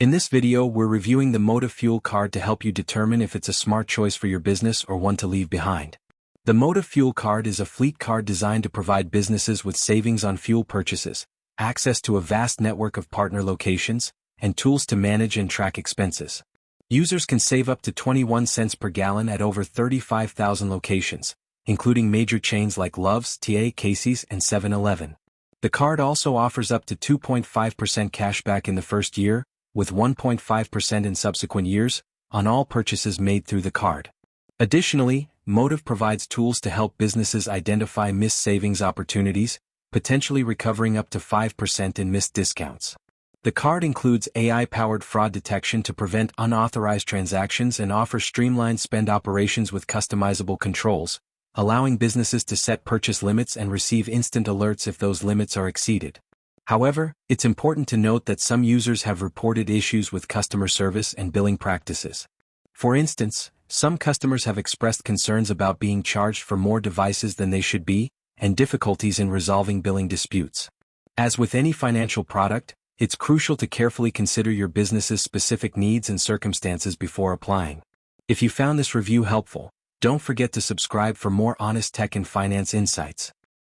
In this video, we're reviewing the Motive Fuel card to help you determine if it's a smart choice for your business or one to leave behind. The Motive Fuel card is a fleet card designed to provide businesses with savings on fuel purchases, access to a vast network of partner locations, and tools to manage and track expenses. Users can save up to 21 cents per gallon at over 35,000 locations, including major chains like Love's, TA, Casey's, and 7-Eleven. The card also offers up to 2.5% cashback in the first year, with 1.5% in subsequent years, on all purchases made through the card. Additionally, Motive provides tools to help businesses identify missed savings opportunities, potentially recovering up to 5% in missed discounts. The card includes AI-powered fraud detection to prevent unauthorized transactions and offers streamlined spend operations with customizable controls, allowing businesses to set purchase limits and receive instant alerts if those limits are exceeded. However, it's important to note that some users have reported issues with customer service and billing practices. For instance, some customers have expressed concerns about being charged for more devices than they should be, and difficulties in resolving billing disputes. As with any financial product, it's crucial to carefully consider your business's specific needs and circumstances before applying. If you found this review helpful, don't forget to subscribe for more honest tech and finance insights.